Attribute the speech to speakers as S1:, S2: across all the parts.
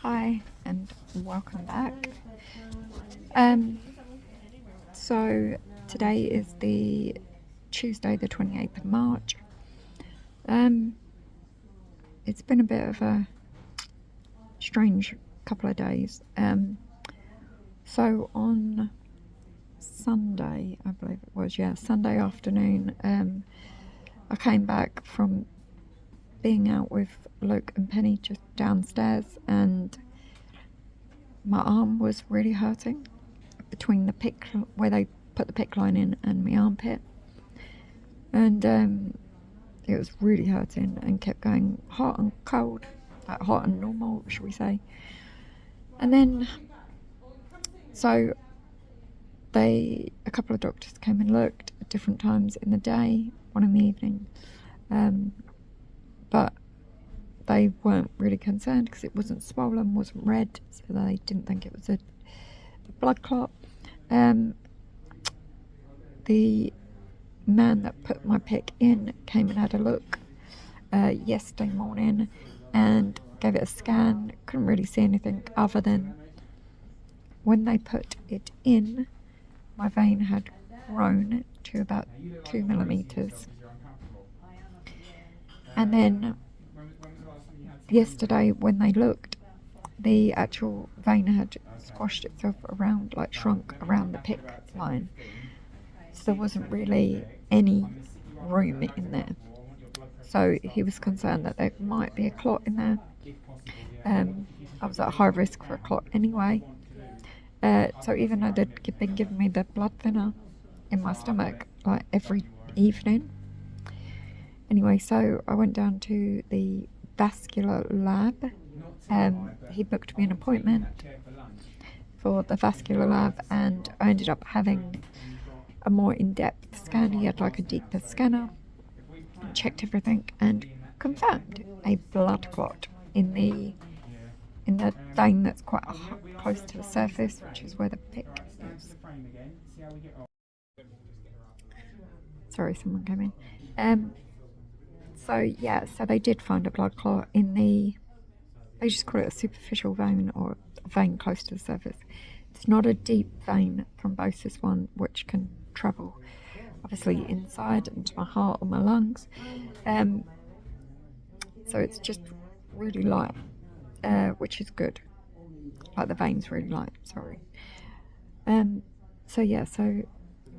S1: Hi and welcome back. Um, so today is the Tuesday, the 28th of March. It's been a bit of a strange couple of days. So on Sunday, I believe it was, Sunday afternoon, I came back from being out with Luke and Penny just downstairs, and my arm was really hurting between the pick where they put the pick line in and my armpit, and it was really hurting and kept going hot and cold, like hot and normal, should we say. And then so a couple of doctors came and looked at different times in the day, one in the evening, but they weren't really concerned because it wasn't swollen, wasn't red, so they didn't think it was a blood clot. The man that put my pick in came and had a look yesterday morning and gave it a scan. Couldn't really see anything other than when they put it in, my vein had grown to about 2 millimeters. And then yesterday when they looked, the actual vein had squashed itself around, like shrunk around the pick line. So there wasn't really any room in there. So he was concerned that there might be a clot in there. I was at high risk for a clot anyway. So even though they'd been giving me the blood thinner in my stomach like every evening. Anyway, so I went down to the vascular lab. He booked me an appointment for the vascular lab, and I ended up having a more in-depth scan. He had like a deeper scanner, checked everything, and confirmed a blood clot in the vein that's quite close to the surface, which is where the pick is. Sorry, someone came in. So they did find a blood clot in they just call it a superficial vein, or a vein close to the surface. It's not a deep vein thrombosis one, which can travel obviously inside into my heart or my lungs. So it's just really light, which is good. Like the vein's really light, sorry. So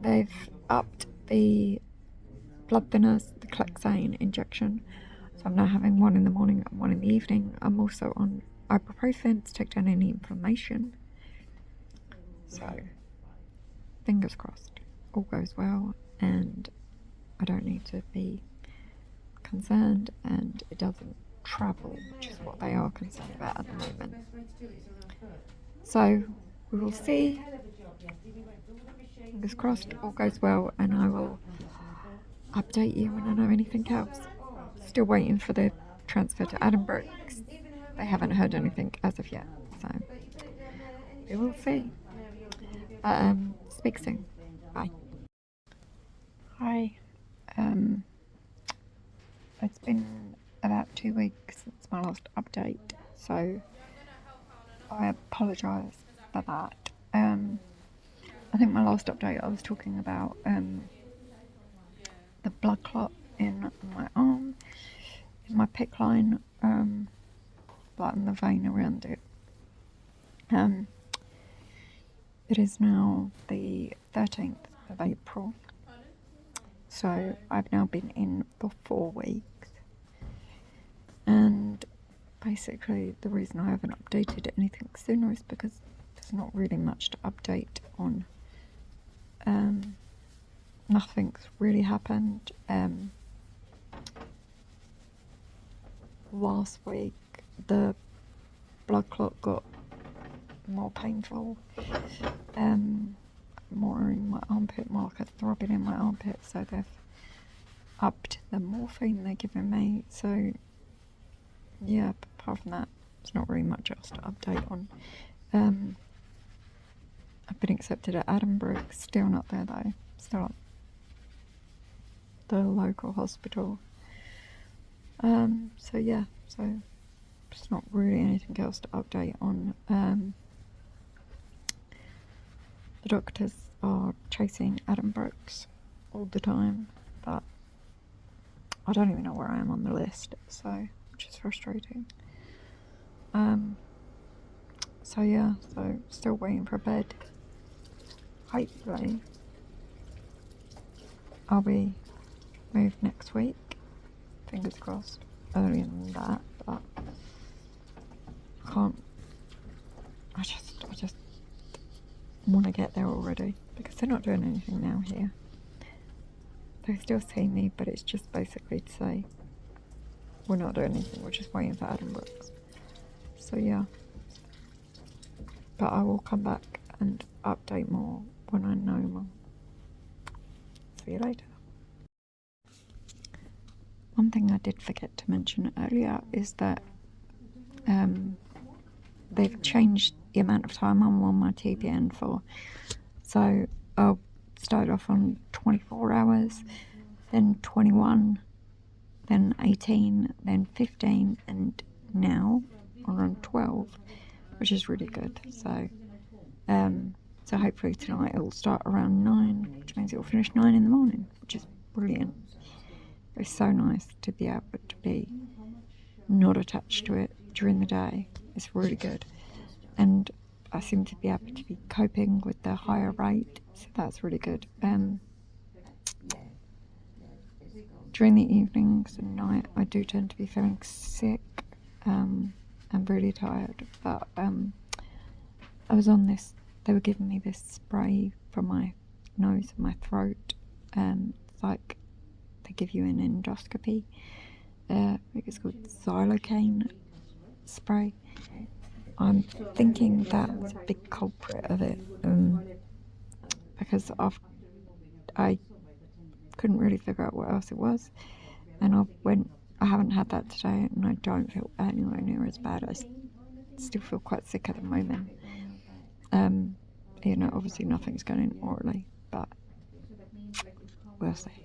S1: they've upped the blood thinners, the Clexane injection. So I'm now having one in the morning and one in the evening. I'm also on ibuprofen to take down any inflammation. So fingers crossed, all goes well, and I don't need to be concerned, and it doesn't travel, which is what they are concerned about at the moment. So we will see. Fingers crossed, all goes well, and I will update you when I know anything else. Still waiting for the transfer to Edinburgh. They haven't heard anything as of yet, so we will see. But speak soon. Bye. Hi. It's been about 2 weeks since my last update, so I apologise for that. I think my last update I was talking about the blood clot in my arm, in my pick line, like in the vein around it. It is now the 13th of April, so I've now been in for 4 weeks, and basically the reason I haven't updated anything sooner is because there's not really much to update on. Nothing's really happened. Last week the blood clot got more painful, more in my armpit, more like a throbbing in my armpit, so they've upped the morphine they're giving me. So yeah, but apart from that, there's not really much else to update on. I've been accepted at Edinburgh, still not there though, still at the local hospital. So there's not really anything else to update on. The doctors are chasing Adam Brooks all the time, but I don't even know where I am on the list, so which is frustrating. So yeah, so still waiting for a bed. Hopefully I'll be moved next week. Fingers crossed. Earlier than that, but I can't. I just want to get there already because they're not doing anything now here. They still see me, but it's just basically to say we're not doing anything. We're just waiting for Adam Brooks. So yeah, but I will come back and update more when I know more. See you later. One thing I did forget to mention earlier is that they've changed the amount of time I'm on my TPN for. So I'll start off on 24 hours, then 21, then 18, then 15, and now I'm on 12, which is really good. So so hopefully tonight it'll start around 9, which means it'll finish 9 in the morning, which is brilliant. It's so nice to be able to be not attached to it during the day. It's really good. And I seem to be able to be coping with the higher rate, so that's really good. During the evenings and night, I do tend to be feeling sick and really tired, but I was on this, they were giving me this spray for my nose and my throat, it's like they give you an endoscopy. I think it's called xylocaine spray. I'm thinking that's a big culprit of it, because I couldn't really figure out what else it was, and I haven't had that today, and I don't feel anywhere near as bad. I still feel quite sick at the moment. Obviously nothing's going in orally, but we'll see.